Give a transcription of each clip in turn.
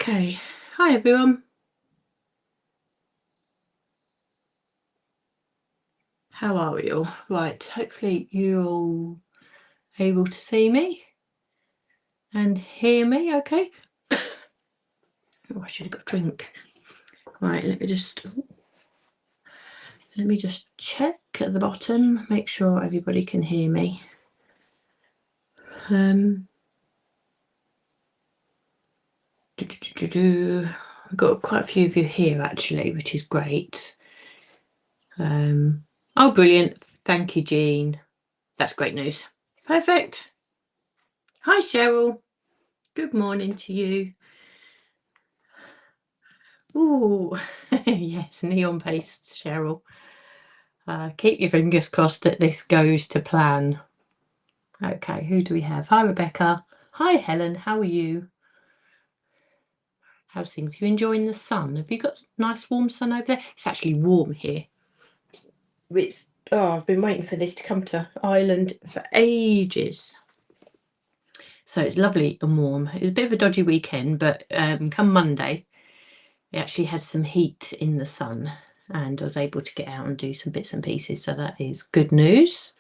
Okay, hi everyone. How are we all? Right, hopefully you're all able to see me and hear me okay. Oh, I should have got a drink. Right, let me just check at the bottom, make sure everybody can hear me. I've got quite a few of you here actually, which is great. Oh, brilliant. Thank you, Jean. That's great news. Perfect. Hi, Cheryl. Good morning to you. Oh, yes, neon pastes, Cheryl. Keep your fingers crossed that this goes to plan. Okay, who do we have? Hi, Rebecca. Hi, Helen. How are you? How's things? You enjoying the sun? Have you got nice warm sun over there? It's actually warm here. I've been waiting for this to come to Ireland for ages. So it's lovely and warm. It was a bit of a dodgy weekend, but come Monday, we actually had some heat in the sun and I was able to get out and do some bits and pieces. So that is good news.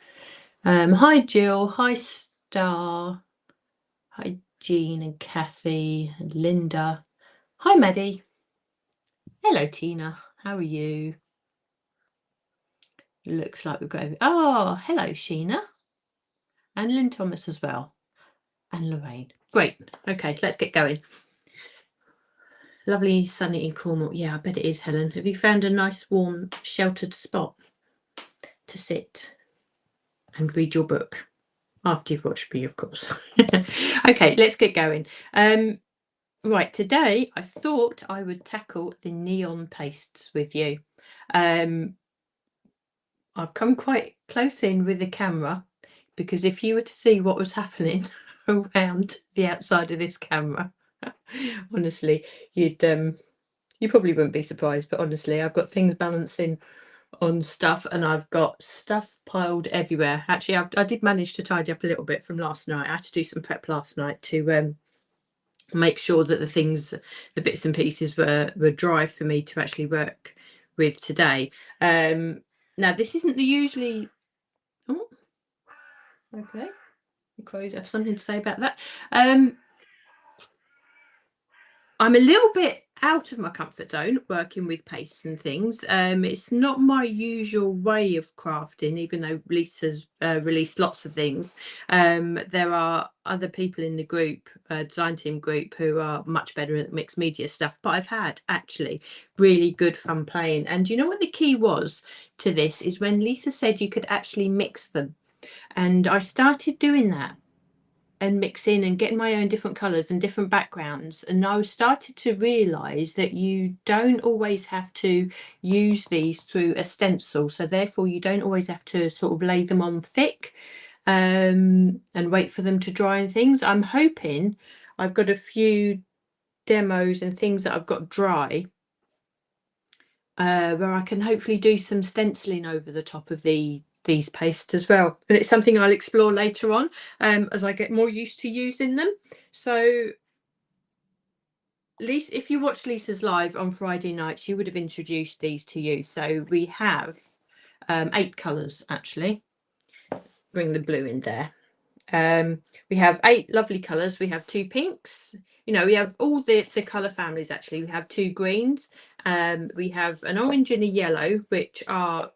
Hi, Jill. Hi, Star. Hi, Jean and Kathy and Linda. Hi, Maddie. Hello, Tina. How are you? Looks like we've got... Oh, hello, Sheena. And Lynn Thomas as well. And Lorraine. Great. Okay, let's get going. Lovely sunny in Cornwall. Yeah, I bet it is, Helen. Have you found a nice, warm, sheltered spot to sit and read your book? After you've watched me, of course. Okay, let's get going. Right, today I thought I would tackle the neon pastes with you. I've come quite close in with the camera because if you were to see what was happening around the outside of this camera, honestly, you probably wouldn't be surprised, but honestly, I've got things balancing on stuff and I've got stuff piled everywhere. Actually, I did manage to tidy up a little bit from last night. I had to do some prep last night to make sure that the bits and pieces were dry for me to actually work with today. Now this isn't the usually... Oh, okay, the crows have something to say about that. I'm a little bit out of my comfort zone working with pastes and things. It's not my usual way of crafting, even though Lisa's released lots of things. There are other people in the group, design team group, who are much better at mixed media stuff, but I've had actually really good fun playing. And you know what the key was to this is when Lisa said you could actually mix them, and I started doing that and mixing and getting my own different colours and different backgrounds, and I started to realise that you don't always have to use these through a stencil, so therefore you don't always have to sort of lay them on thick and wait for them to dry and things. I'm hoping I've got a few demos and things that I've got dry where I can hopefully do some stenciling over the top of these pastes as well, and it's something I'll explore later on as I get more used to using them. So Lisa, if you watched Lisa's live on Friday night, she would have introduced these to you. So we have 8 colours actually. Bring the blue in there. We have 8 lovely colours. We have 2 pinks, you know, we have all the colour families actually. We have 2 greens, we have an orange and a yellow, which are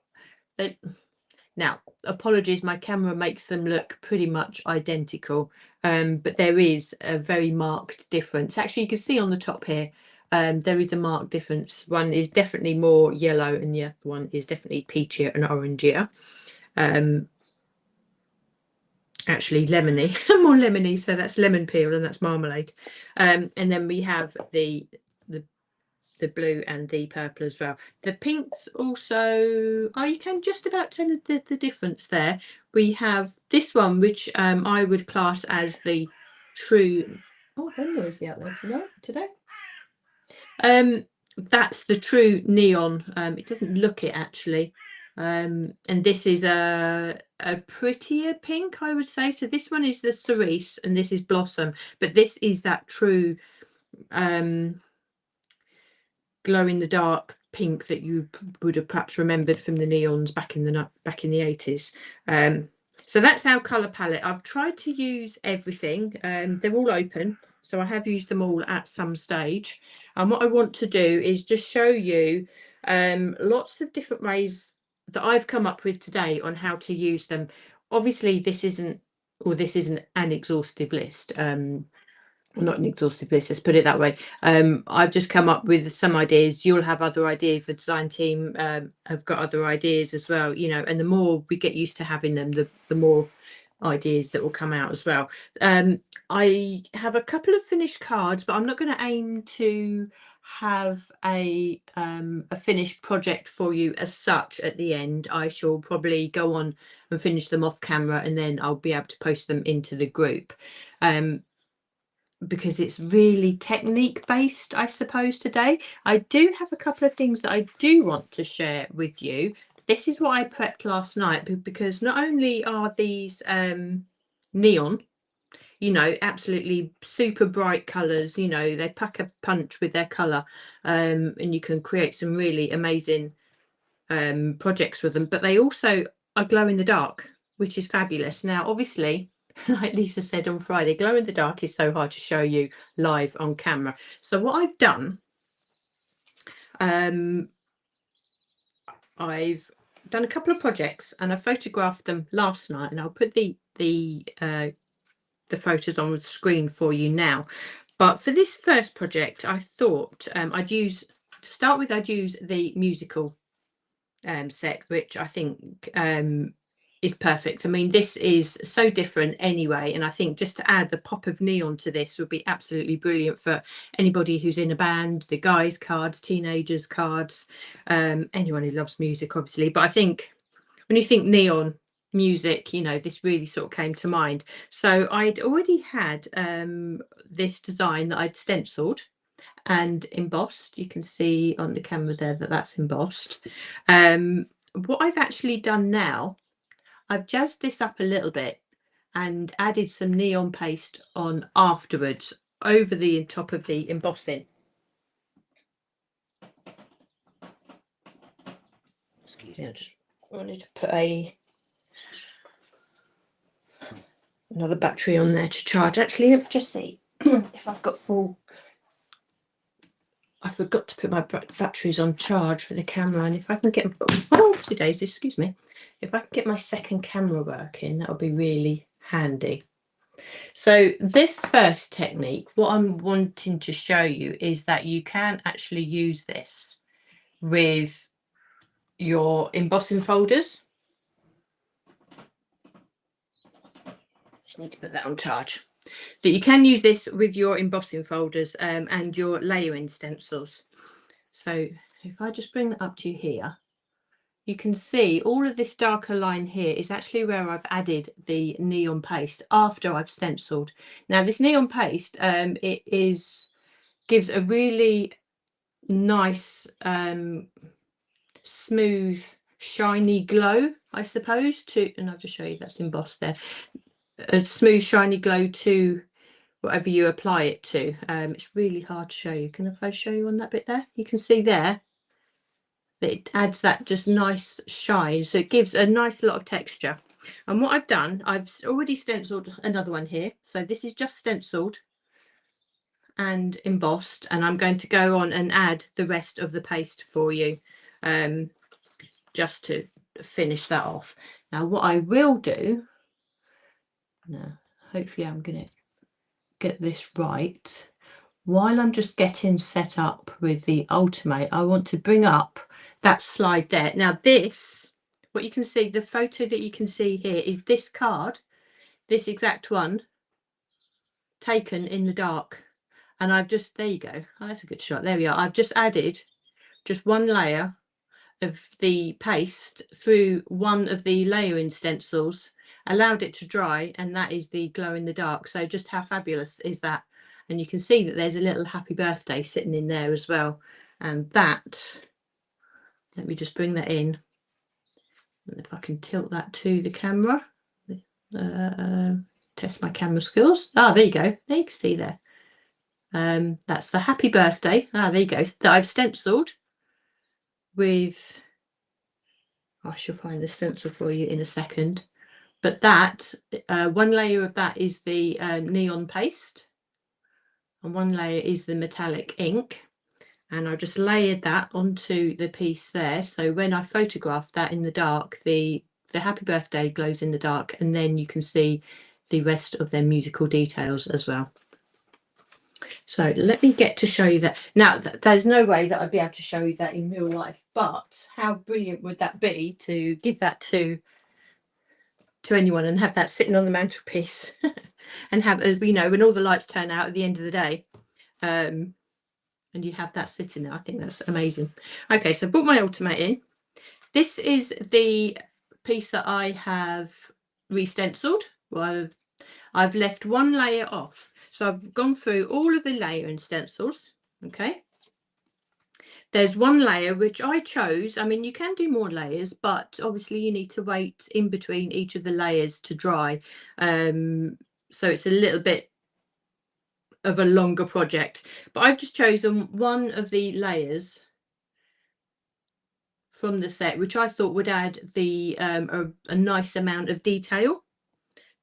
now apologies, my camera makes them look pretty much identical, but there is a very marked difference. Actually, you can see on the top here there is a marked difference. One is definitely more yellow and the other one is definitely peachier and orangier. Actually lemony, more lemony, so that's lemon peel and that's marmalade. And then we have the blue and the purple as well. The pinks also, oh, you can just about tell the difference there. We have this one, which I would class as the true... Oh, very noisy out there today. That's the true neon. It doesn't look it actually. And this is a prettier pink, I would say. So this one is the cerise and this is blossom, but this is that true glow in the dark pink that you would have perhaps remembered from the neons back in the 80s. So that's our color palette. I've tried to use everything. They're all open, so I have used them all at some stage. And what I want to do is just show you lots of different ways that I've come up with today on how to use them. Obviously this isn't an exhaustive list. Not an exhaustive list, let's put it that way. I've just come up with some ideas. You'll have other ideas. The design team have got other ideas as well, you know, and the more we get used to having them, the more ideas that will come out as well. I have a couple of finished cards, but I'm not going to aim to have a finished project for you as such at the end. I shall probably go on and finish them off camera, and then I'll be able to post them into the group. Because it's really technique based, I suppose, today. I do have a couple of things that I do want to share with you. This is what I prepped last night, because not only are these neon, you know, absolutely super bright colours, you know, they pack a punch with their colour, and you can create some really amazing projects with them, but they also are glow in the dark, which is fabulous. Now, obviously, like Lisa said on Friday, glow in the dark is so hard to show you live on camera. So what I've done, I've done a couple of projects and I photographed them last night, and I'll put the photos on the screen for you now. But for this first project, I thought I'd use the musical set, which I think is perfect. I mean, this is so different anyway, and I think just to add the pop of neon to this would be absolutely brilliant for anybody who's in a band, the guys cards, teenagers cards, anyone who loves music, obviously. But I think when you think neon music, you know, this really sort of came to mind. So I'd already had this design that I'd stenciled and embossed. You can see on the camera there that that's embossed. What I've actually done now, I've jazzed this up a little bit and added some neon paste on afterwards over the top of the embossing. Excuse me, I just wanted to put another battery on there to charge. Actually, let me just see if I've got full. I forgot to put my batteries on charge for the camera, and if I can get today's, excuse me, if I can get my second camera working, that'll be really handy. So this first technique, what I'm wanting to show you is that you can actually use this with your embossing folders. Just need to put that on charge. That you can use this with your embossing folders and your layering stencils. So if I just bring that up to you here, you can see all of this darker line here is actually where I've added the neon paste after I've stenciled. Now this neon paste, gives a really nice smooth shiny glow, I suppose, and I'll just show you that's embossed there. A smooth shiny glow to whatever you apply it to. It's really hard to show you. Can I show you on that bit there? You can see there that it adds that just nice shine, so it gives a nice lot of texture. And what I've done, I've already stenciled another one here, so this is just stenciled and embossed, and I'm going to go on and add the rest of the paste for you, just to finish that off. Now what I will do, now hopefully I'm going to get this right. While I'm just getting set up with the Ultimate, I want to bring up that slide there. Now this, what you can see, the photo that you can see here is this card, this exact one, taken in the dark. And I've just, there you go. Oh, that's a good shot. There we are. I've just added just one layer of the paste through one of the layering stencils, allowed it to dry, and that is the glow in the dark. So just how fabulous is that? And you can see that there's a little happy birthday sitting in there as well. And that, let me just bring that in. And if I can tilt that to the camera, test my camera skills. Ah, there you go. There you can see there. That's the happy birthday. There you go. That I've stenciled with, I shall find the stencil for you in a second. But that, one layer of that is the neon paste, and one layer is the metallic ink. And I just layered that onto the piece there. So when I photographed that in the dark, the happy birthday glows in the dark, and then you can see the rest of their musical details as well. So let me get to show you that. Now, there's no way that I'd be able to show you that in real life, but how brilliant would that be to give that to anyone and have that sitting on the mantelpiece and have, you know, when all the lights turn out at the end of the day, and you have that sitting there. I think that's amazing. Okay, so I brought my ultimate in. This is the piece that I have re-stenciled. Well, I've left one layer off. So I've gone through all of the layering stencils. Okay. There's one layer which I chose. I mean, you can do more layers, but obviously you need to wait in between each of the layers to dry. So it's a little bit of a longer project, but I've just chosen one of the layers from the set, which I thought would add the a nice amount of detail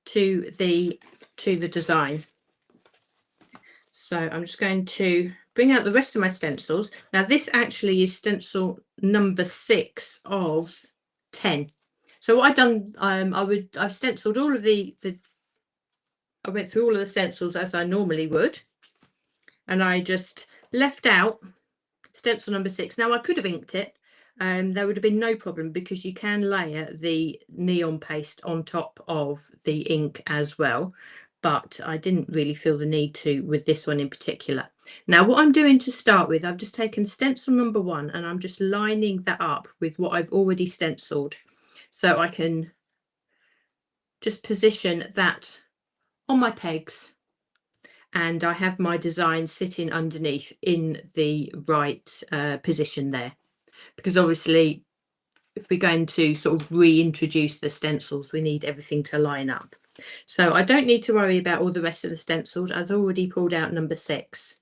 to the design. So I'm just going to bring out the rest of my stencils. Now this actually is stencil number 6 of 10. So what I've done, I've stenciled all of I went through all of the stencils as I normally would, and I just left out stencil number 6. Now I could have inked it. There would have been no problem because you can layer the neon paste on top of the ink as well, but I didn't really feel the need to with this one in particular. Now what I'm doing to start with, I've just taken stencil number 1 and I'm just lining that up with what I've already stenciled, so I can just position that on my pegs, and I have my design sitting underneath in the right position there. Because obviously if we're going to sort of reintroduce the stencils, we need everything to line up. So I don't need to worry about all the rest of the stencils. I've already pulled out number 6,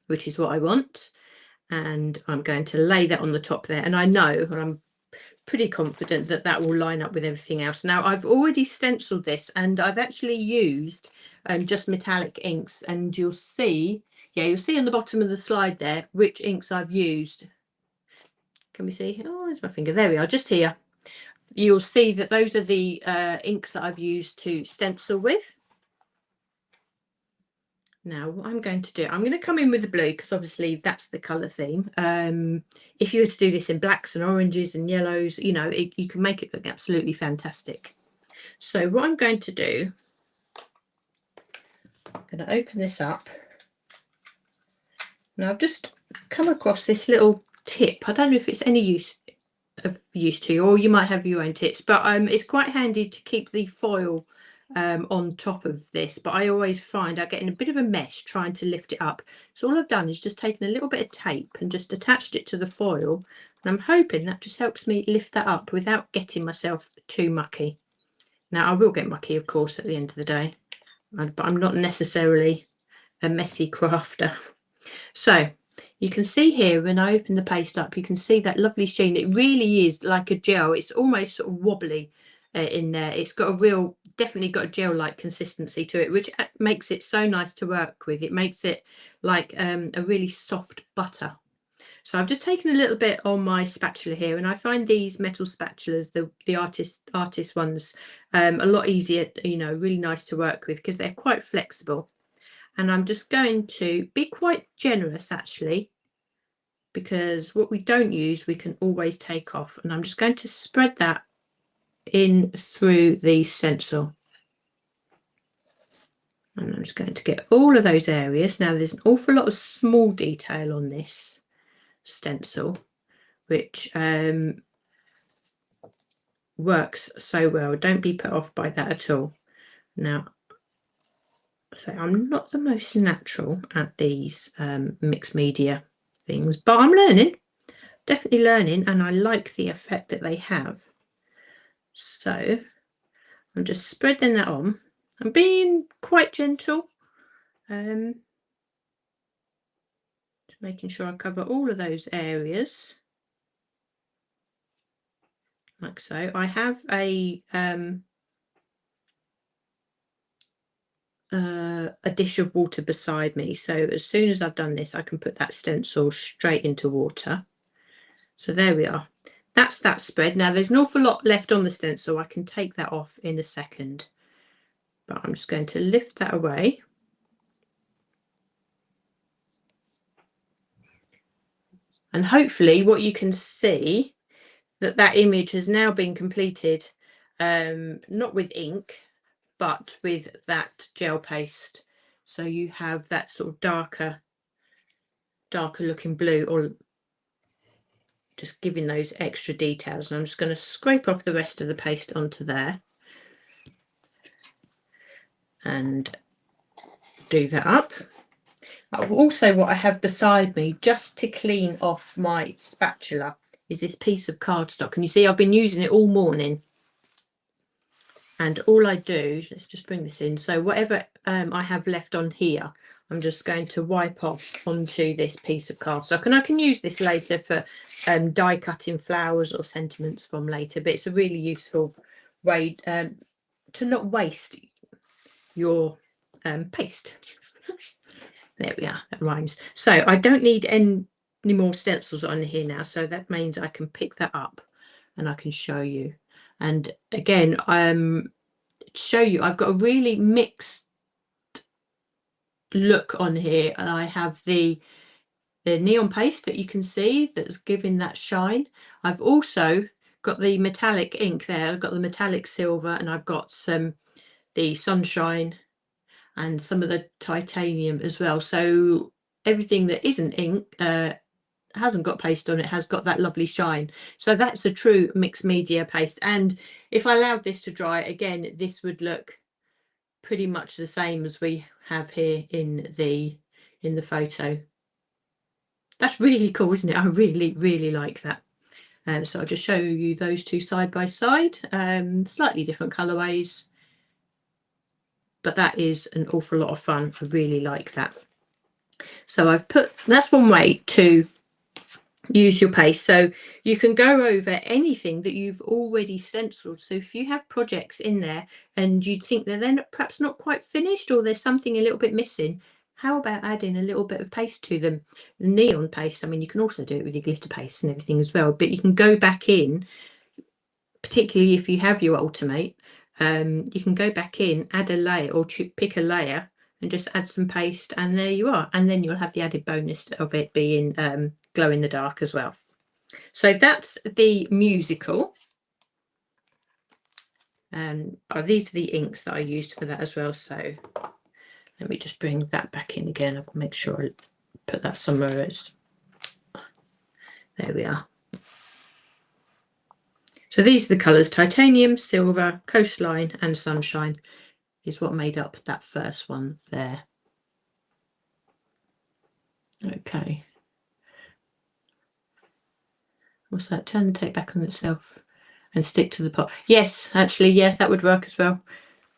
which is what I want, and I'm going to lay that on the top there, and I know, and I'm pretty confident that that will line up with everything else. Now I've already stenciled this, and I've actually used just metallic inks, and you'll see, yeah, you'll see on the bottom of the slide there which inks I've used. Can we see? Oh, there's my finger. There we are, just here. You'll see that those are the inks that I've used to stencil with. Now what I'm going to do, I'm going to come in with the blue because obviously that's the colour theme. If you were to do this in blacks and oranges and yellows, you know, you can make it look absolutely fantastic. So what I'm going to do, I'm going to open this up. Now I've just come across this little tip. I don't know if it's any use to you, or you might have your own tips, but it's quite handy to keep the foil on top of this, but I always find I get in a bit of a mess trying to lift it up. So all I've done is just taken a little bit of tape and just attached it to the foil, and I'm hoping that just helps me lift that up without getting myself too mucky. Now I will get mucky, of course, at the end of the day, but I'm not necessarily a messy crafter. So you can see here when I open the paste up, you can see that lovely sheen. It really is like a gel. It's almost sort of wobbly in there. It's got a real, definitely got a gel-like consistency to it, which makes it so nice to work with. It makes it like a really soft butter. So I've just taken a little bit on my spatula here, and I find these metal spatulas, the artist ones, a lot easier, you know, really nice to work with because they're quite flexible. And I'm just going to be quite generous actually, because what we don't use we can always take off, and I'm just going to spread that in through the stencil, and I'm just going to get all of those areas. Now there's an awful lot of small detail on this stencil which works so well. Don't be put off by that at all. Now, so I'm not the most natural at these mixed media things, but I'm learning, definitely learning, and I like the effect that they have. So I'm just spreading that on. I'm being quite gentle, making sure I cover all of those areas. Like so. I have a dish of water beside me, so as soon as I've done this I can put that stencil straight into water. So there we are. That's that spread. Now there's an awful lot left on the stencil. I can take that off in a second, but I'm just going to lift that away. And hopefully what you can see, that image has now been completed, not with ink, but with that gel paste. So you have that sort of darker looking blue, or just giving those extra details. And I'm just going to scrape off the rest of the paste onto there and do that up. Also, what I have beside me, just to clean off my spatula, is this piece of cardstock. And you see I've been using it all morning. And all I do, let's just bring this in. So whatever I have left on here, I'm just going to wipe off onto this piece of cardstock. And I can use this later for die cutting flowers or sentiments from later. But it's a really useful way to not waste your paste. There we are, that rhymes. So I don't need any more stencils on here now. So that means I can pick that up and I can show you. And again, show you I've got a really mixed look on here, and I have the neon paste that you can see that's giving that shine. I've also got the metallic ink there. I've got the metallic silver, and I've got the sunshine and some of the titanium as well. So everything that isn't ink, hasn't got paste on it, has got that lovely shine. So that's a true mixed media paste. And if I allowed this to dry, again, this would look pretty much the same as we have here in the photo. That's really cool, isn't it? I really like that. So I'll just show you those two side by side, slightly different colorways, but that is an awful lot of fun. I really like that. So that's one way to use your paste. So you can go over anything that you've already stenciled. So if you have projects in there and you think that they're perhaps not quite finished, or there's something a little bit missing, how about adding a little bit of paste to them? Neon paste, I mean, you can also do it with your glitter paste and everything as well, but you can go back in, particularly if you have your Ultimate, you can go back in, add a layer, or pick a layer and just add some paste, and there you are. And then you'll have the added bonus of it being glow in the dark as well. So that's the musical. And these are the inks that I used for that as well. So let me just bring that back in again. I'll make sure I put that somewhere else. There we are. So these are the colours: titanium, silver, coastline and sunshine is what made up that first one there. Okay. What's that? Turn the tape back on itself and stick to the pot. Yes, actually, yeah, that would work as well,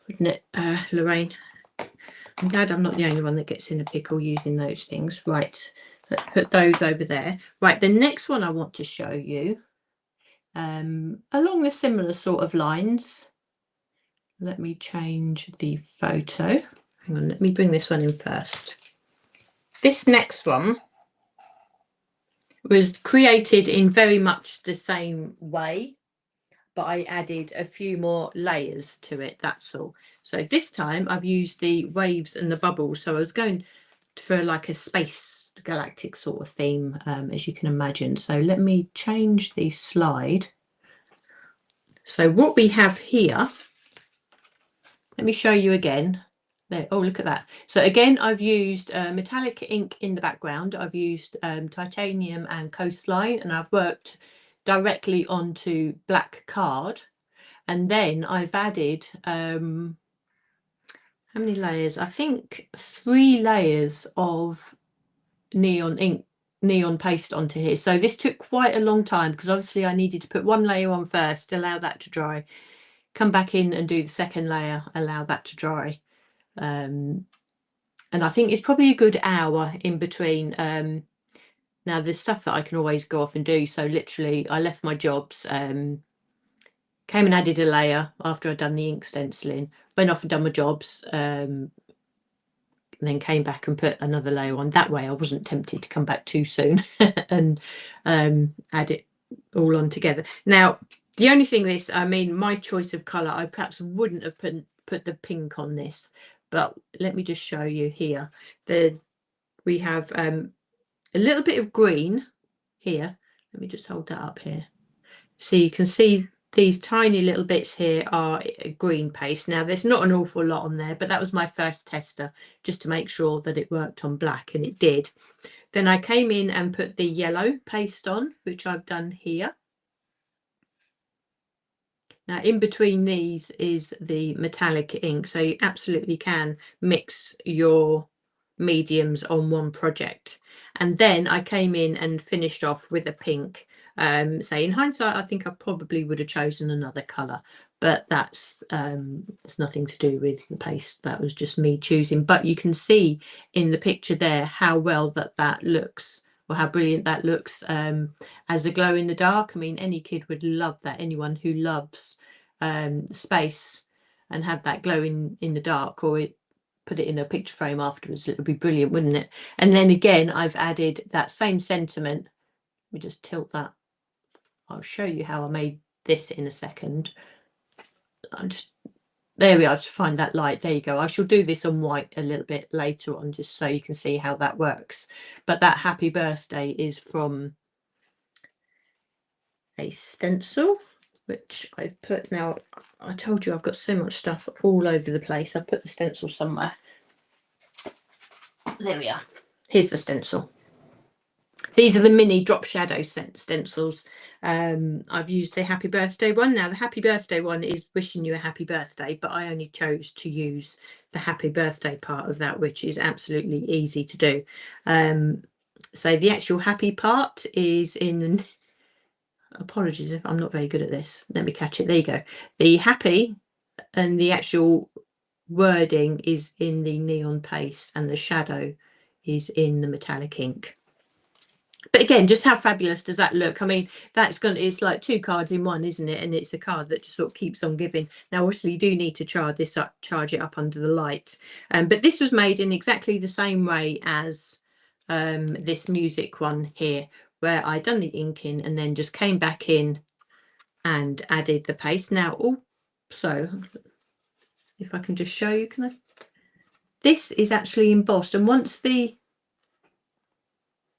wouldn't it, Lorraine? I'm glad I'm not the only one that gets in a pickle using those things. Right, let's put those over there. Right, the next one I want to show you, along the similar sort of lines. Let me change the photo. Hang on, let me bring this one in first. This next one was created in very much the same way, but I added a few more layers to it, that's all. So this time I've used the waves and the bubbles. So I was going for like a space galactic sort of theme, as you can imagine. So let me change the slide. So what we have here, let me show you again. There, oh, look at that. So again, I've used metallic ink in the background. I've used titanium and coastline, and I've worked directly onto black card. And then I've added, how many layers? I think 3 layers of neon ink, neon paste onto here. So this took quite a long time, because obviously I needed to put 1 layer on first, allow that to dry, come back in and do the second layer, allow that to dry. And I think it's probably a good hour in between Now there's stuff that I can always go off and do. So literally I left my jobs, came and added a layer after I'd done the ink stenciling, went off and done my jobs, and then came back and put another layer on. That way I wasn't tempted to come back too soon and add it all on together. Now, the only thing I mean, my choice of colour, I perhaps wouldn't have put the pink on this, but let me just show you here. We have a little bit of green here. Let me just hold that up here. So you can see these tiny little bits here are green paste. Now there's not an awful lot on there, but that was my first tester just to make sure that it worked on black, and it did. Then I came in and put the yellow paste on, which I've done here. Now in between these is the metallic ink, so you absolutely can mix your mediums on one project. And then I came in and finished off with a pink. So in hindsight, I think I probably would have chosen another colour, but that's it's nothing to do with the paste. That was just me choosing. But you can see in the picture there how well that looks, or how brilliant that looks as a glow in the dark. I mean, any kid would love that. Anyone who loves space and have that glow in the dark, or put it in a picture frame afterwards, it would be brilliant, wouldn't it? And then again, I've added that same sentiment. Let me just tilt that. I'll show you how I made this in a second. There we are, to find that light. There you go. I shall do this on white a little bit later on, just so you can see how that works. But that happy birthday is from a stencil, which I've put. Now, I told you I've got so much stuff all over the place. I put the stencil somewhere. There we are. Here's the stencil. These are the mini drop shadow stencils. I've used the happy birthday one. Now the happy birthday one is wishing you a happy birthday, but I only chose to use the happy birthday part of that, which is absolutely easy to do. So the actual happy part is in, apologies if I'm not very good at this. Let me catch it. There you go. The happy and the actual wording is in the neon paste, and the shadow is in the metallic ink. But again, just how fabulous does that look? I mean, it's like two cards in one, isn't it? And it's a card that just sort of keeps on giving. Now, obviously, you do need to charge it up under the light. But this was made in exactly the same way as this music one here, where I done the ink in and then just came back in and added the paste. Now, also, if I can just show you, this is actually embossed, and once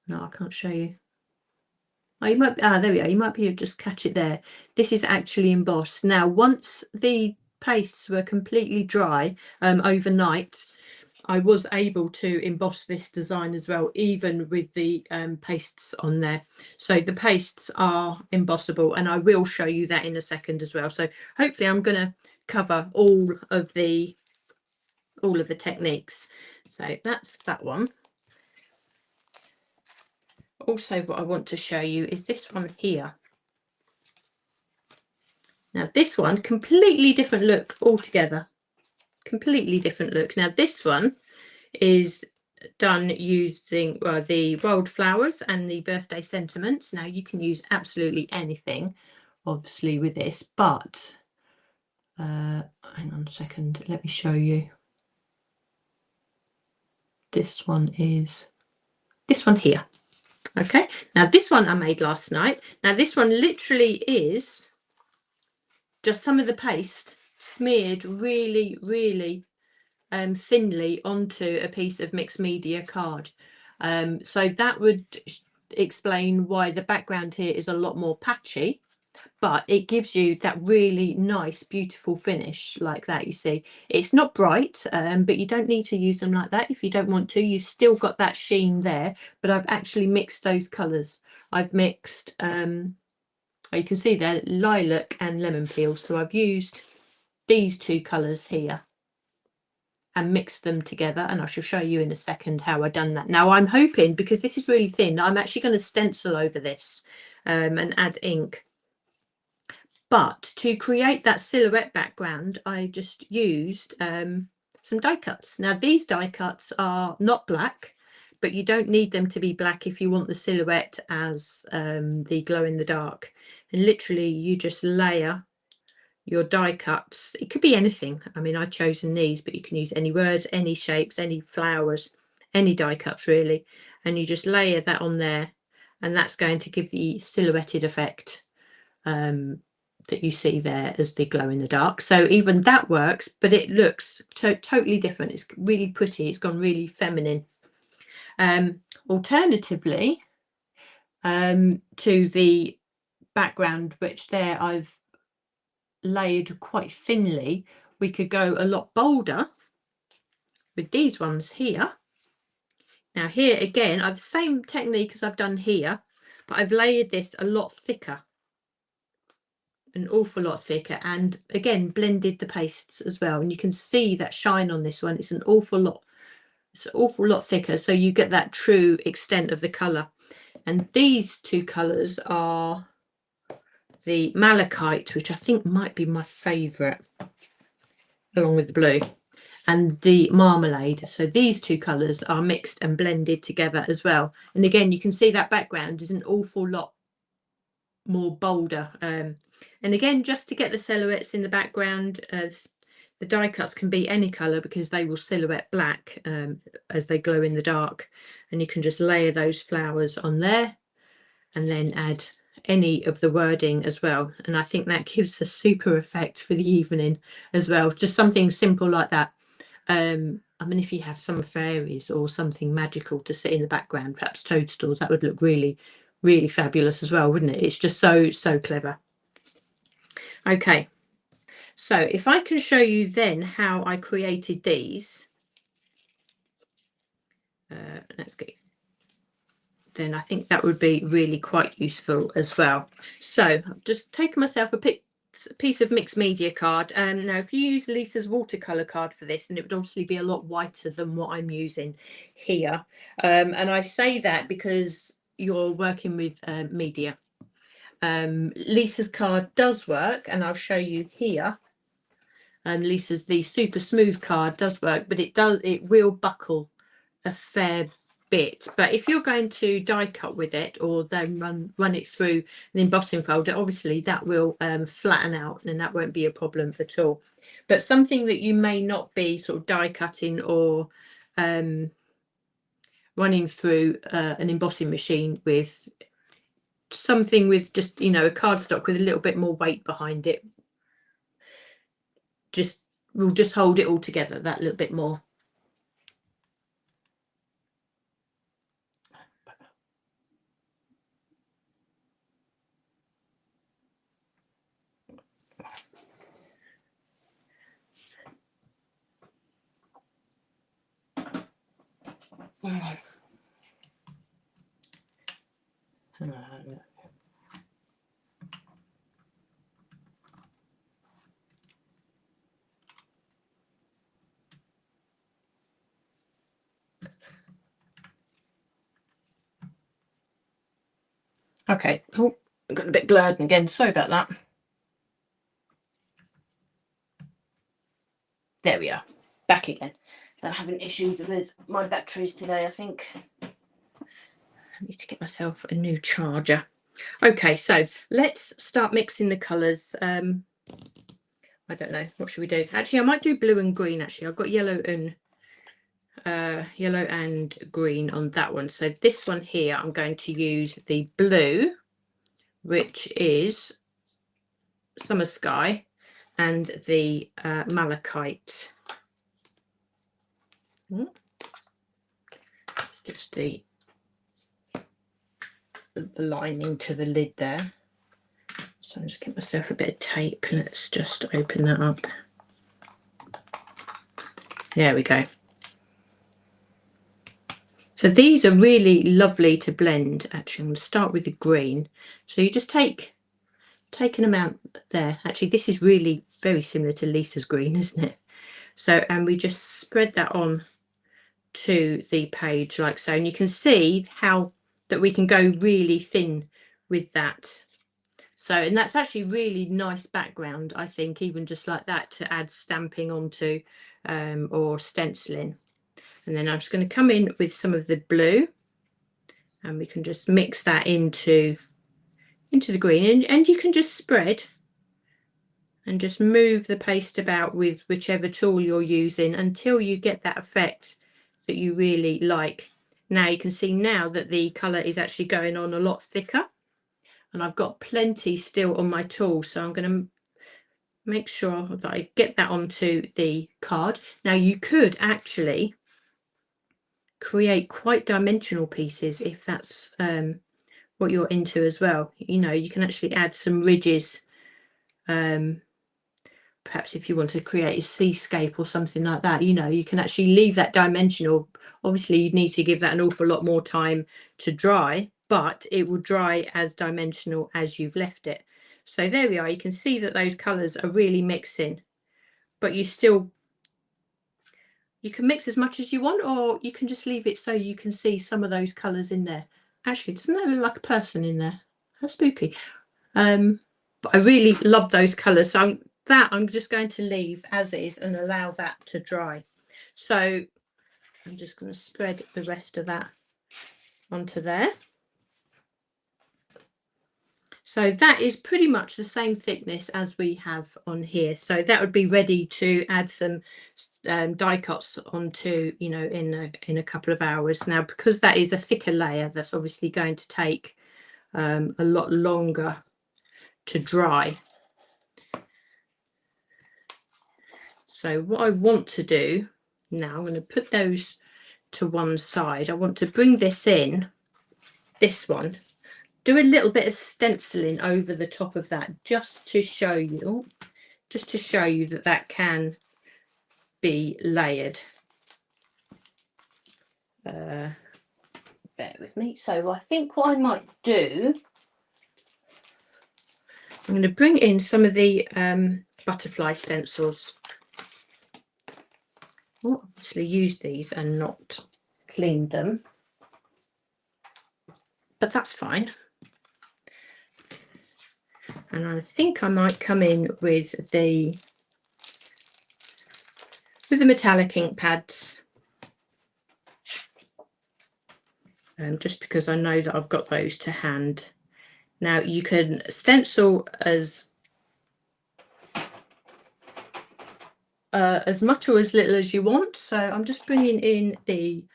no, I can't show you. Oh, you might, there we are. You might be able to just catch it there. This is actually embossed. Now, once the pastes were completely dry overnight, I was able to emboss this design as well, even with the pastes on there. So the pastes are embossable, and I will show you that in a second as well. So hopefully I'm going to cover all of the techniques. So that's that one. Also, what I want to show you is this one here. Now this one, completely different look altogether. Completely different look. Now this one is done using the WILDFLOWERS and the birthday sentiments. Now you can use absolutely anything, obviously, with this, but hang on a second, let me show you. This one is this one here. Okay, now this one I made last night. Now this one literally is just some of the paste smeared really, really thinly onto a piece of mixed media card. So that would explain why the background here is a lot more patchy, but it gives you that really nice, beautiful finish like that. You see, it's not bright, but you don't need to use them like that if you don't want to. You've still got that sheen there, but I've actually mixed those colours. I've mixed, you can see there, lilac and lemon peel. So I've used these two colours here and mixed them together, and I shall show you in a second how I've done that. Now I'm hoping, because this is really thin, I'm actually going to stencil over this and add ink. But to create that silhouette background, I just used some die cuts. Now these die cuts are not black, but you don't need them to be black if you want the silhouette as the glow in the dark. And literally you just layer your die cuts. It could be anything. I mean, I've chosen these, but you can use any words, any shapes, any flowers, any die cuts really. And you just layer that on there, and that's going to give the silhouetted effect that you see there as the glow in the dark. So even that works, but it looks totally different. It's really pretty. It's gone really feminine. Alternatively, to the background, which there I've layered quite thinly, we could go a lot bolder with these ones here. Now here again, I've the same technique as I've done here, but I've layered this a lot thicker, an awful lot thicker, and again blended the pastes as well. And you can see that shine on this one. It's an awful lot thicker, so you get that true extent of the color. And these two colors are the Malachite, which I think might be my favorite, along with the blue, and the Marmalade. So these two colors are mixed and blended together as well. And again, you can see that background is an awful lot more bolder. And again, just to get the silhouettes in the background, the die cuts can be any color because they will silhouette black as they glow in the dark. And you can just layer those flowers on there and then add any of the wording as well. And I think that gives a super effect for the evening as well. Just something simple like that. I mean, if you had some fairies or something magical to sit in the background, perhaps toadstools, that would look really, really fabulous as well, wouldn't it? It's just so clever. Okay, so if I can show you then how I created these, let's get, then I think that would be really quite useful as well. So I've just taken myself a piece of mixed media card. Now if you use Lisa's watercolor card for this, and it would obviously be a lot whiter than what I'm using here, and I say that because you're working with media. Lisa's card does work, and I'll show you here. Lisa's the super smooth card does work, but it will buckle a fair bit. But if you're going to die cut with it, or then run it through an embossing folder, obviously that will flatten out, and that won't be a problem at all. But something that you may not be sort of die cutting or running through an embossing machine with, something with just, you know, a cardstock with a little bit more weight behind it, we'll just hold it all together that little bit more. Okay, oh, I got a bit blurred again, sorry about that. There we are, back again. I'm having issues with my batteries today, I think. I need to get myself a new charger. Okay, so let's start mixing the colours. I don't know, what should we do? Actually, I might do blue and green. Actually, I've got yellow and green on that one. So this one here, I'm going to use the blue, which is Summer Sky, and the Malachite. It's just the lining to the lid there. So I'll just get myself a bit of tape. Let's just open that up. There we go. So these are really lovely to blend. Actually, I'm going to start with the green. So you just take an amount there. Actually, this is really very similar to Lisa's green, isn't it? So, and we just spread that on to the page like so. And you can see how that we can go really thin with that. So, and that's actually really nice background, I think, even just like that, to add stamping onto or stenciling. And then I'm just going to come in with some of the blue, and we can just mix that into the green, and you can just spread and just move the paste about with whichever tool you're using until you get that effect that you really like. Now you can see now that the colour is actually going on a lot thicker, and I've got plenty still on my tool, so I'm going to make sure that I get that onto the card. Now you could actually create quite dimensional pieces if that's what you're into as well. You know, you can actually add some ridges, perhaps if you want to create a seascape or something like that. You know, you can actually leave that dimensional. Obviously you need to give that an awful lot more time to dry, but it will dry as dimensional as you've left it. So there we are. You can see that those colours are really mixing, but you can mix as much as you want, or you can just leave it so you can see some of those colours in there. Actually, doesn't that look like a person in there? How spooky. But I really love those colours, so I'm just going to leave as is and allow that to dry. So I'm just going to spread the rest of that onto there. So that is pretty much the same thickness as we have on here. So that would be ready to add some die cuts onto, you know, in a couple of hours. Now, because that is a thicker layer, that's obviously going to take a lot longer to dry. So what I want to do now, I'm going to put those to one side. I want to bring this in, this one, do a little bit of stenciling over the top of that, just to show you that that can be layered. Bear with me. So I think what I might do, I'm going to bring in some of the butterfly stencils. I'll obviously use these and not clean them, but that's fine. And I think I might come in with the metallic ink pads, just because I know that I've got those to hand. Now you can stencil as much or as little as you want. So I'm just bringing in the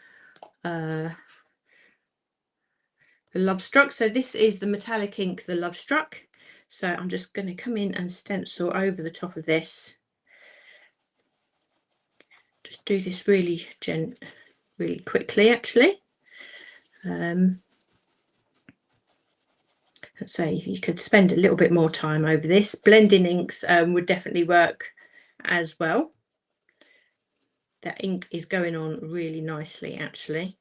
Love Struck. So this is the metallic ink, the Love Struck. So I'm just going to come in and stencil over the top of this. Just do this really quickly, actually. So you could spend a little bit more time over this. Blending inks would definitely work as well. That ink is going on really nicely, actually.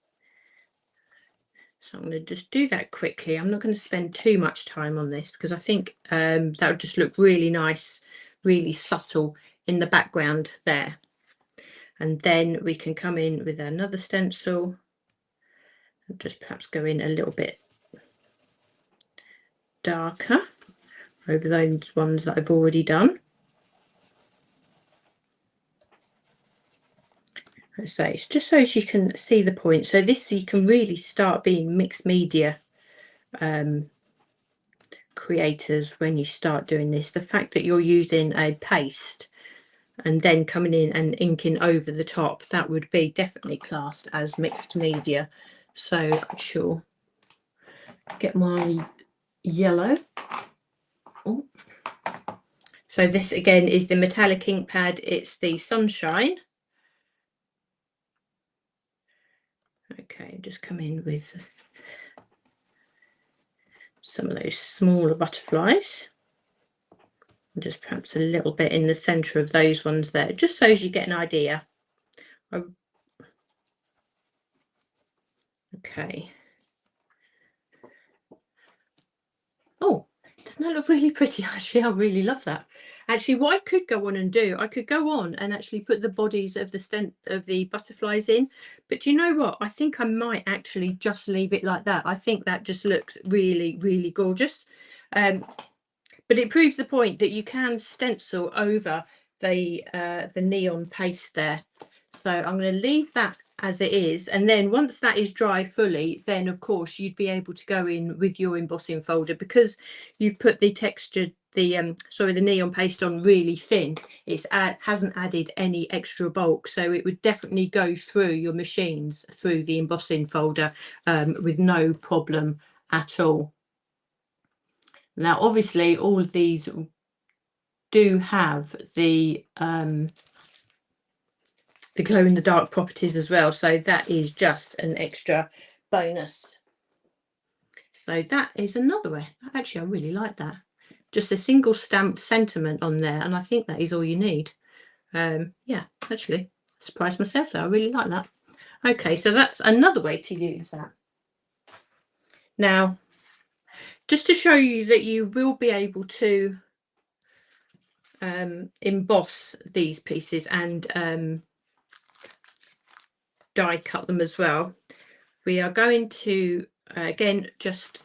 So I'm going to just do that quickly. I'm not going to spend too much time on this because I think that would just look really nice, really subtle in the background there. And then we can come in with another stencil and just perhaps go in a little bit darker over those ones that I've already done. So it's just so you can see the point. So this, you can really start being mixed media creators when you start doing this. The fact that you're using a paste and then coming in and inking over the top, that would be definitely classed as mixed media. So I shall get my yellow. Oh. So this again is the metallic ink pad. It's the Sunshine. Okay, just come in with some of those smaller butterflies. And just perhaps a little bit in the centre of those ones there, just so as you get an idea. Okay. Oh, doesn't that look really pretty? Actually, I really love that. Actually, what I could go on and do, I could go on and actually put the bodies of the butterflies in. But you know what? I think I might actually just leave it like that. I think that just looks really, really gorgeous. But it proves the point that you can stencil over the neon paste there. So I'm going to leave that as it is, and then once that is dry fully, then of course you'd be able to go in with your embossing folder, because you've put the textured the neon paste on really thin. It hasn't added any extra bulk, so it would definitely go through your machines through the embossing folder with no problem at all. Now obviously all of these do have the glow in the dark properties as well, so that is just an extra bonus. So that is another way. Actually, I really like that. Just a single stamped sentiment on there, and I think that is all you need. Yeah, actually, surprised myself there. I really like that. Okay, so that's another way to use that. Now, just to show you that you will be able to emboss these pieces and die cut them as well, we are going to again just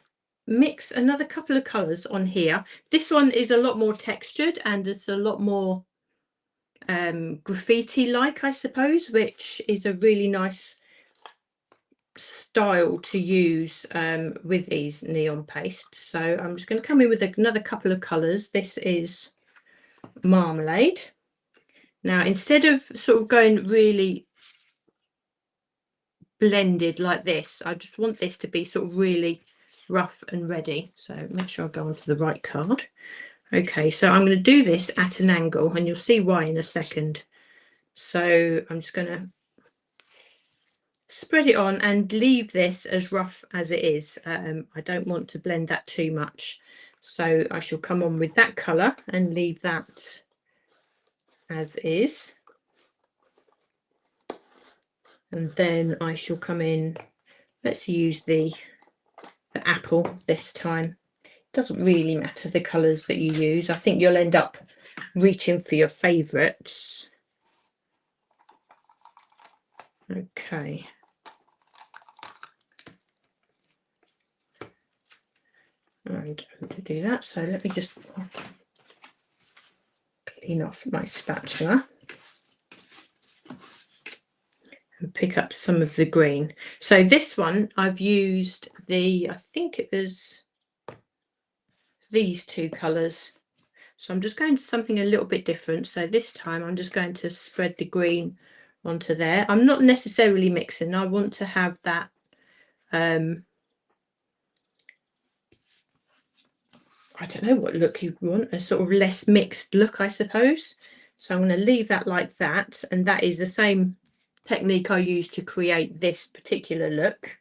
mix another couple of colors on here. This one is a lot more textured and it's a lot more graffiti like, I suppose, which is a really nice style to use with these neon pastes. So I'm just going to come in with another couple of colors. This is Marmalade. Now instead of sort of going really blended like this, I just want this to be sort of really rough and ready. So make sure I go onto the right card. Okay, so I'm going to do this at an angle and you'll see why in a second. So I'm just going to spread it on and leave this as rough as it is. I don't want to blend that too much, so I shall come on with that colour and leave that as is. And then I shall come in, let's use the apple this time. It doesn't really matter the colours that you use. I think you'll end up reaching for your favourites. Okay. And to do that, so let me just clean off my spatula and pick up some of the green. So this one I've used I think it was these two colours. So I'm just going to something a little bit different. So this time I'm just going to spread the green onto there. I'm not necessarily mixing. I want to have that I don't know what look you want, a sort of less mixed look, I suppose. So I'm going to leave that like that, and that is the same technique I used to create this particular look.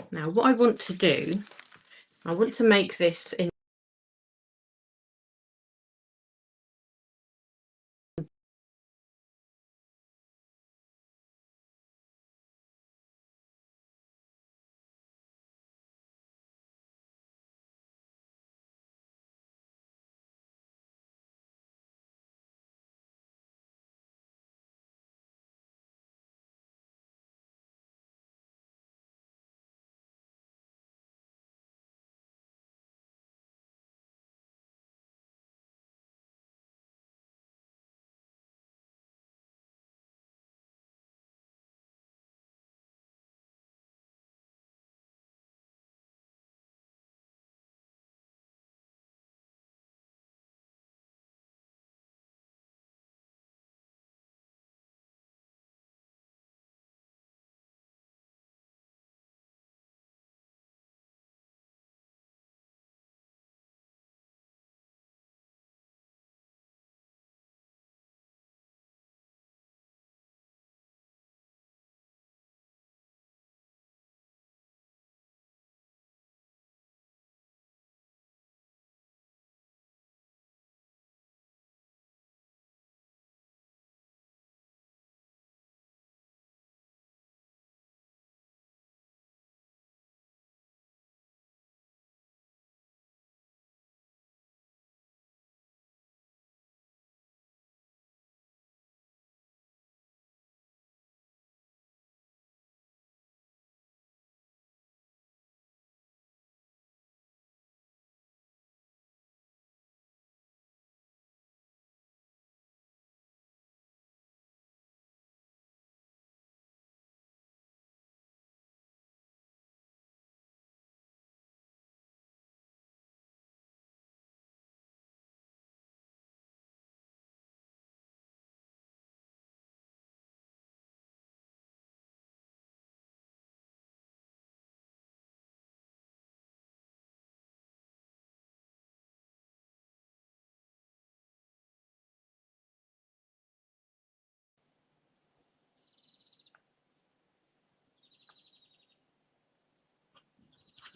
Now what I want to do, I want to make this in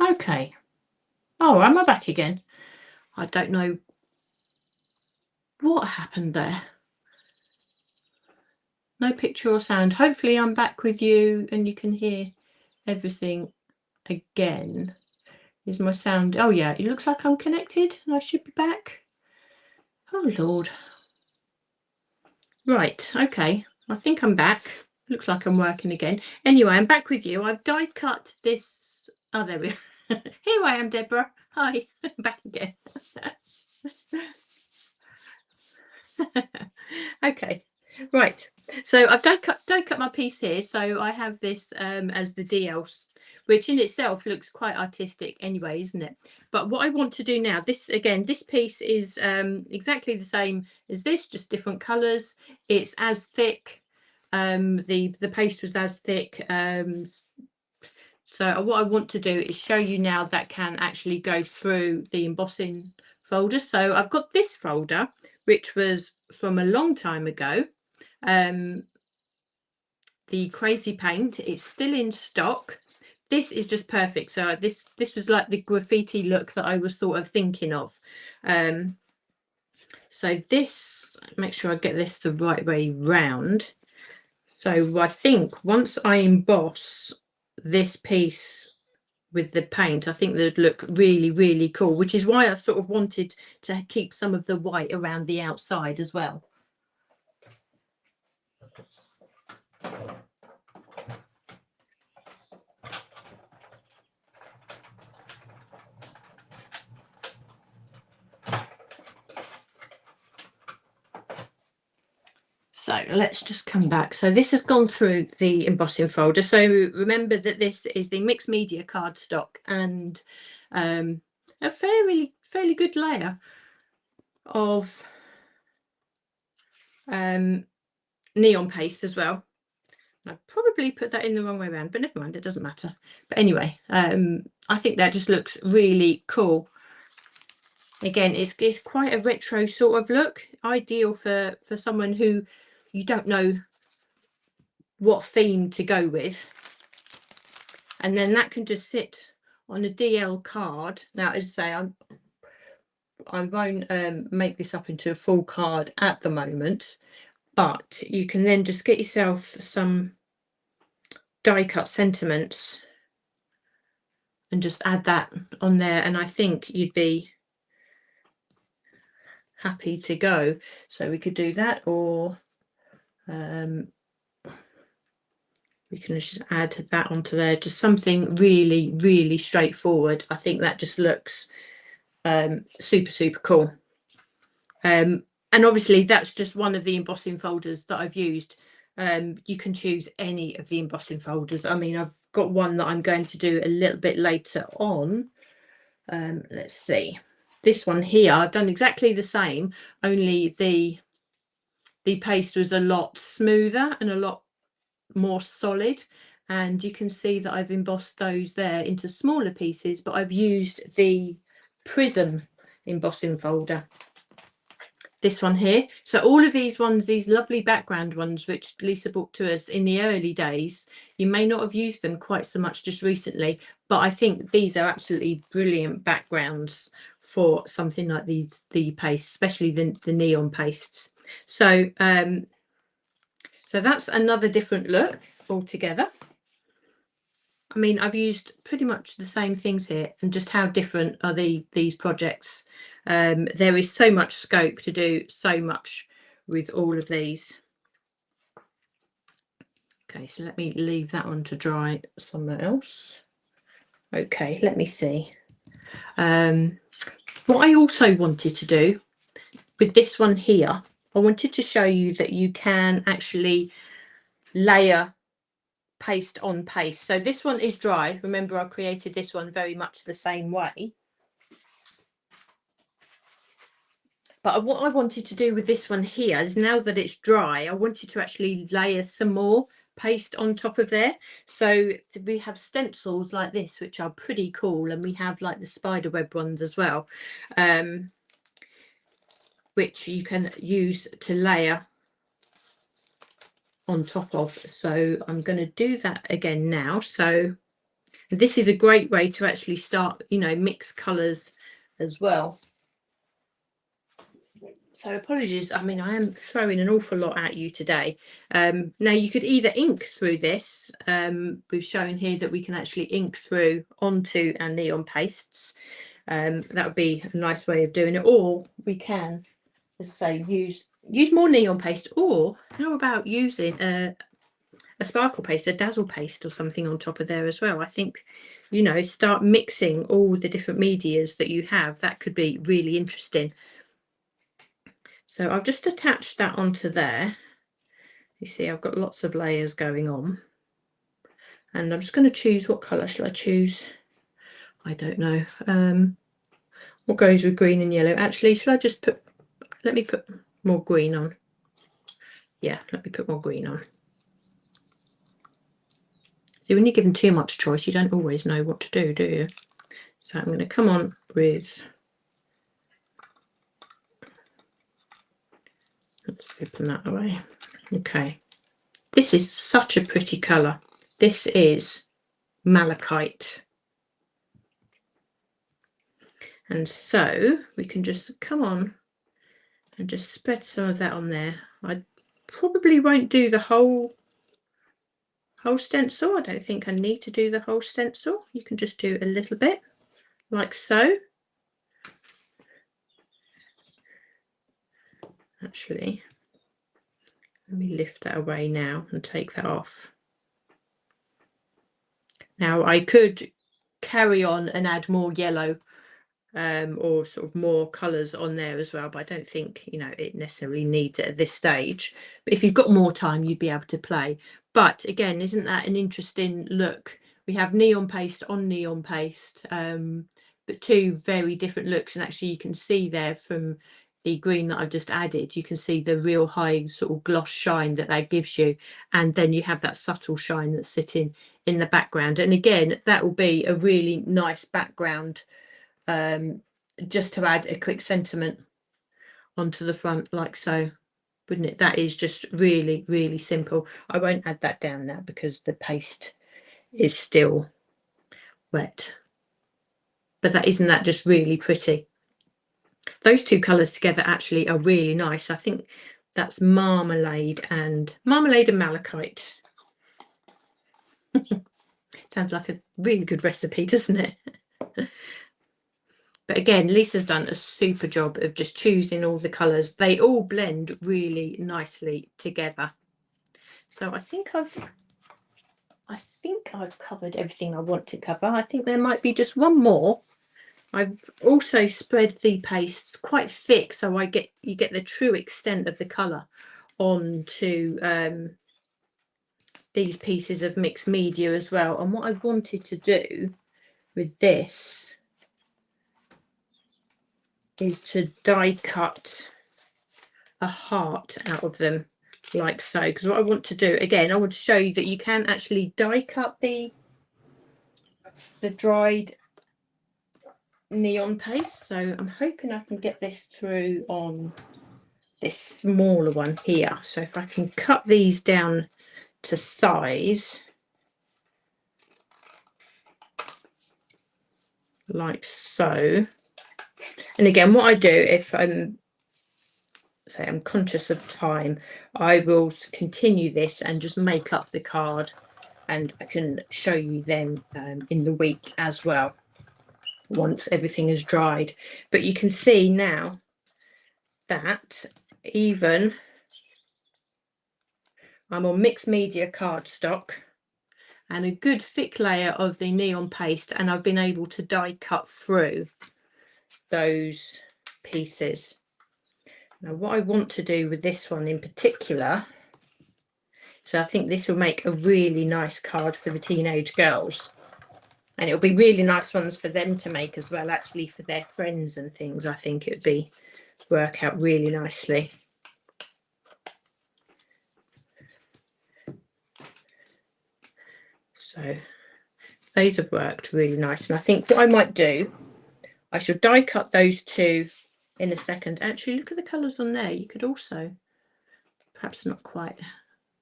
Okay. Oh, am I back again? I don't know what happened there. No picture or sound. Hopefully I'm back with you and you can hear everything again. Is my sound? Oh yeah, it looks like I'm connected and I should be back. Oh Lord. Right, okay. I think I'm back. Looks like I'm working again. Anyway, I'm back with you. I've die cut this. Oh, there we are. Here I am, Deborah. Hi, I'm back again. Okay, right. So I've die cut my piece here. So I have this as the DL, which in itself looks quite artistic anyway, isn't it? But what I want to do now, this again, this piece is exactly the same as this, just different colours. It's as thick. The paste was as thick. So what I want to do is show you now that can actually go through the embossing folder. So I've got this folder, which was from a long time ago. The Crazy Paint, it's still in stock. This is just perfect. So this was like the graffiti look that I was sort of thinking of. So this, make sure I get this the right way round. So I think once I emboss this piece with the paint, I think they'd look really, really cool, which is why I sort of wanted to keep some of the white around the outside as well. So let's just come back. So this has gone through the embossing folder. So remember that this is the mixed media cardstock and a fairly good layer of neon paste as well. I probably put that in the wrong way around, but never mind, it doesn't matter. But anyway, I think that just looks really cool. Again, it's quite a retro sort of look, ideal for someone who you don't know what theme to go with. And then that can just sit on a DL card. Now, as I say, I won't make this up into a full card at the moment, but you can then just get yourself some die cut sentiments and just add that on there, and I think you'd be happy to go. So we could do that, or we can just add that onto there, just something really, really straightforward. I think that just looks super cool. And obviously that's just one of the embossing folders that I've used. You can choose any of the embossing folders. I mean, I've got one that I'm going to do a little bit later on. Let's see, this one here, I've done exactly the same, only the paste was a lot smoother and a lot more solid, and you can see that I've embossed those there into smaller pieces, but I've used the PRISM embossing folder, this one here. So all of these ones, these lovely background ones which Lisa brought to us in the early days, you may not have used them quite so much just recently, but I think these are absolutely brilliant backgrounds for something like these, the paste, especially the neon pastes. So so that's another different look altogether. I mean, I've used pretty much the same things here, and just how different are these projects. There is so much scope to do so much with all of these. Okay, so let me leave that one to dry somewhere else. Okay, let me see. What I also wanted to do with this one here, I wanted to show you that you can actually layer paste on paste. So this one is dry. Remember, I created this one very much the same way. But what I wanted to do with this one here is, now that it's dry, I wanted to actually layer some more paste on top of there. So we have stencils like this, which are pretty cool, and we have like the spiderweb ones as well, which you can use to layer on top of. So I'm going to do that again now. So And this is a great way to actually start, you know, mix colours as well. So apologies, I mean, I am throwing an awful lot at you today. Now you could either ink through this. We've shown here that we can actually ink through onto our neon pastes. That would be a nice way of doing it. Or we can, as I say, use more neon paste. Or how about using a sparkle paste, a dazzle paste or something on top of there as well. I think, you know, start mixing all the different medias that you have. That could be really interesting. So I've just attached that onto there. You see, I've got lots of layers going on. And I'm just going to choose, what colour shall I choose? I don't know. What goes with green and yellow? Actually, shall I just put, let me put more green on. Yeah, let me put more green on. See, when you're given too much choice, you don't always know what to do you? So I'm going to come on with, let's open that away. Okay, this is such a pretty colour. This is malachite. And so we can just come on and just spread some of that on there. I probably won't do the whole stencil. I don't think I need to do the whole stencil. You can just do a little bit, like so. Actually, let me lift that away now and take that off. Now I could carry on and add more yellow or sort of more colours on there as well, but I don't think, you know, it necessarily needs it at this stage. But if you've got more time, you'd be able to play. But again, isn't that an interesting look? We have neon paste on neon paste, but two very different looks. And actually you can see there from the green that I've just added, you can see the real high sort of gloss shine that gives you. And then you have that subtle shine that's sitting in the background. And again, that will be a really nice background, just to add a quick sentiment onto the front, like so, wouldn't it? That is just really, really simple. I won't add that down now because the paste is still wet. But isn't that just really pretty? Those two colours together actually are really nice. I think that's marmalade and malachite. Sounds like a really good recipe, doesn't it? But again, Lisa's done a super job of just choosing all the colours. They all blend really nicely together. So I think I've covered everything I want to cover. I think there might be just one more. I've also spread the pastes quite thick, so you get the true extent of the colour onto these pieces of mixed media as well. And what I wanted to do with this is to die cut a heart out of them, like so. Because what I want to do, again, I want to show you that you can actually die cut the dried neon paste. So I'm hoping I can get this through on this smaller one here. So if I can cut these down to size, like so. And again, what I do, if I'm conscious of time, I will continue this and just make up the card, and I can show you them in the week as well, once everything is dried. But you can see now that even I'm on mixed media cardstock and a good thick layer of the neon paste, and I've been able to die cut through those pieces. Now what I want to do with this one in particular, so I think this will make a really nice card for the teenage girls, and it'll be really nice ones for them to make as well, actually, for their friends and things. I think it would work out really nicely. So those have worked really nice, and I think what I might do, I shall die cut those two in a second. Actually, look at the colours on there. You could also, perhaps not quite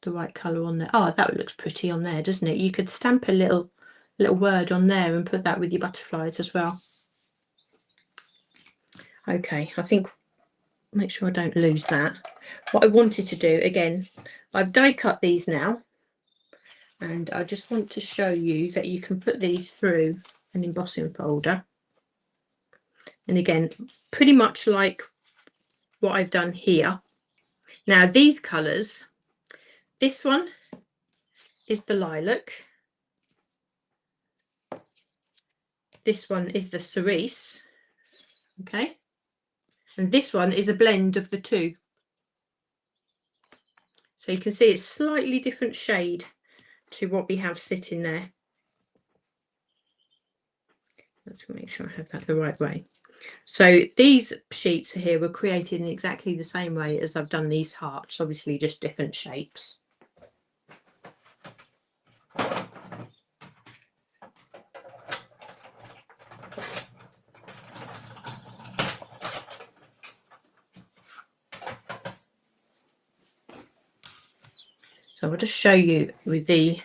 the right colour on there. Oh, that looks pretty on there, doesn't it? You could stamp a little little word on there and put that with your butterflies as well. Okay, I think, make sure I don't lose that. What I wanted to do, again, I've die cut these now, and I just want to show you that you can put these through an embossing folder. And again, pretty much like what I've done here. Now these colours, this one is the lilac, this one is the cerise, okay, and this one is a blend of the two. So you can see it's slightly different shade to what we have sitting there. Let's make sure I have that the right way. So these sheets here were created in exactly the same way as I've done these hearts, obviously just different shapes. So I'll just show you with the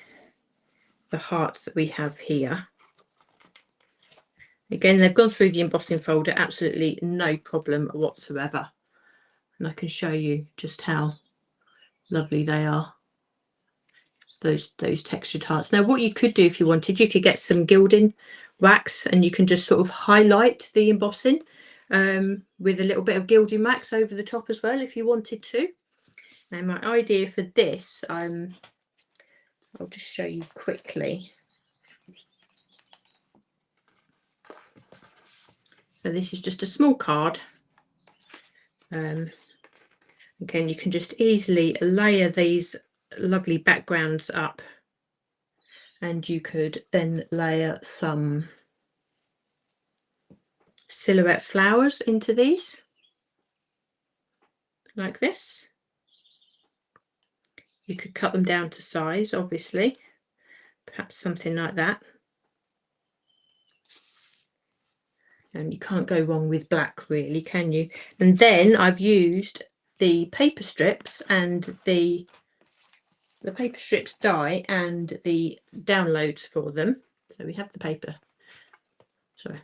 hearts that we have here. Again, they've gone through the embossing folder, absolutely no problem whatsoever. And I can show you just how lovely they are, those textured hearts. Now, what you could do if you wanted, you could get some gilding wax and you can just sort of highlight the embossing with a little bit of gilding wax over the top as well if you wanted to. Now, my idea for this, I'll just show you quickly. So this is just a small card. Again, you can just easily layer these lovely backgrounds up, and you could then layer some silhouette flowers into these, like this. You could cut them down to size, obviously, perhaps something like that. And you can't go wrong with black, really, can you? And then I've used the paper strips and the paper strips die and the downloads for them. So we have the paper. Sorry,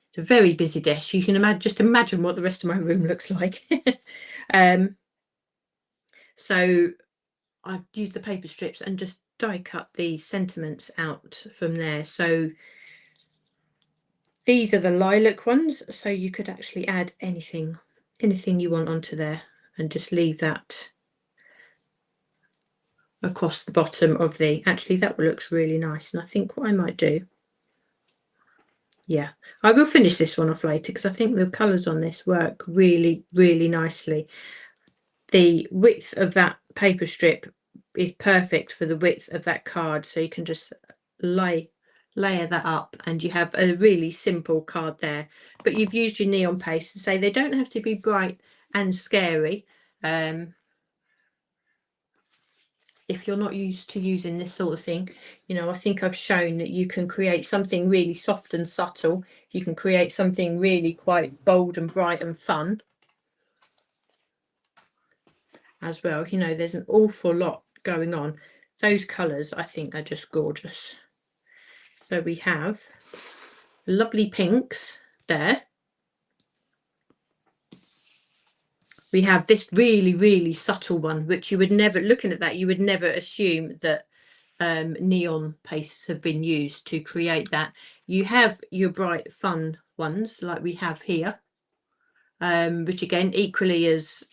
it's a very busy desk. You can imagine what the rest of my room looks like. So I've used the paper strips and just die cut the sentiments out from there. So these are the lilac ones, so you could actually add anything you want onto there and just leave that across the bottom of the, actually that looks really nice. And I think what I might do, yeah, I will finish this one off later because I think the colours on this work really, really nicely. The width of that paper strip is perfect for the width of that card, so you can just layer that up and you have a really simple card there. But you've used your neon paste to say they don't have to be bright and scary. If you're not used to using this sort of thing, you know, I think I've shown that you can create something really soft and subtle. You can create something really quite bold and bright and fun as well. You know, there's an awful lot going on. Those colours I think are just gorgeous. So we have lovely pinks there. We have this really, really subtle one, which you would never, looking at that, you would never assume that neon pastes have been used to create that. You have your bright, fun ones like we have here, which again, equally as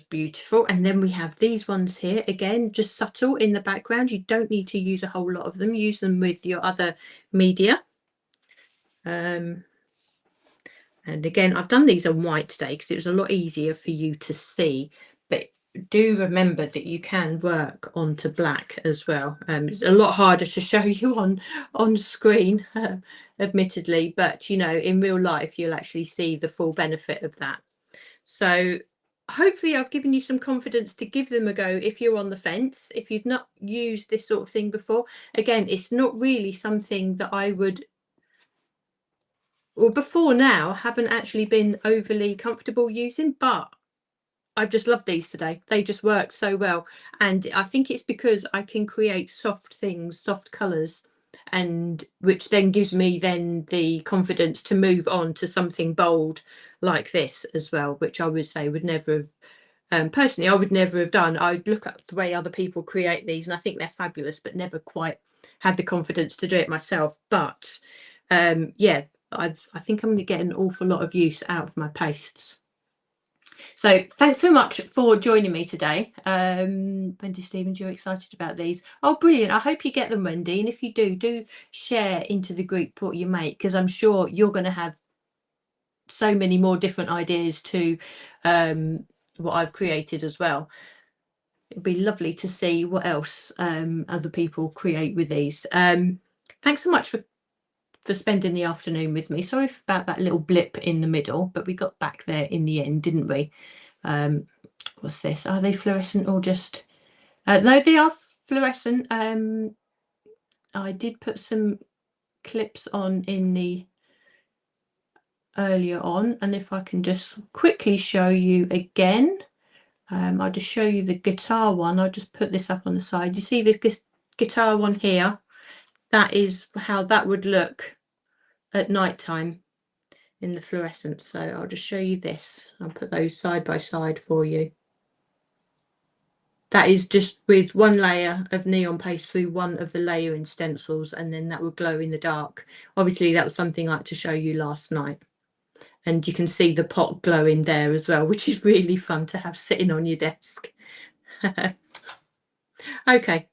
beautiful. And then we have these ones here, again, just subtle in the background. You don't need to use a whole lot of them. Use them with your other media. And again, I've done these on white today because it was a lot easier for you to see, but do remember that you can work onto black as well. It's a lot harder to show you on screen, admittedly, but you know, in real life you'll actually see the full benefit of that. So hopefully I've given you some confidence to give them a go if you're on the fence, if you've not used this sort of thing before. Again, it's not really something that I would, or before now, haven't actually been overly comfortable using, but I've just loved these today. They just work so well. And I think it's because I can create soft things, soft colours, and which then gives me then the confidence to move on to something bold like this as well, which I would say would never have, personally, I would never have done. I look at the way other people create these and I think they're fabulous, but never quite had the confidence to do it myself. But yeah, I think I'm going to get an awful lot of use out of my pastes. So thanks so much for joining me today. Wendy Stevens, you're excited about these. Oh, brilliant. I hope you get them, Wendy. And if you do share into the group what you make, because I'm sure you're going to have so many more different ideas to what I've created as well. It'd be lovely to see what else other people create with these. Thanks so much for spending the afternoon with me. Sorry about that little blip in the middle, but we got back there in the end, didn't we? What's this? Are they fluorescent or just no, they are fluorescent. I did put some clips on in the earlier on, and if I can just quickly show you again, I'll just show you the guitar one. I'll just put this up on the side. You see this guitar one here? That is how that would look at night time in the fluorescence. So I'll just show you this. I'll put those side by side for you. That is just with one layer of neon paste through one of the layering stencils, and then that would glow in the dark. Obviously that was something I had to show you last night, and you can see the pot glowing there as well, which is really fun to have sitting on your desk. Okay,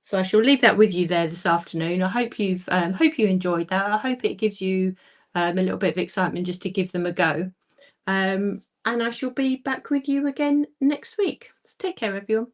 so I shall leave that with you there this afternoon. I hope you've hope you enjoyed that. I hope it gives you a little bit of excitement just to give them a go. And I shall be back with you again next week. Take care, everyone.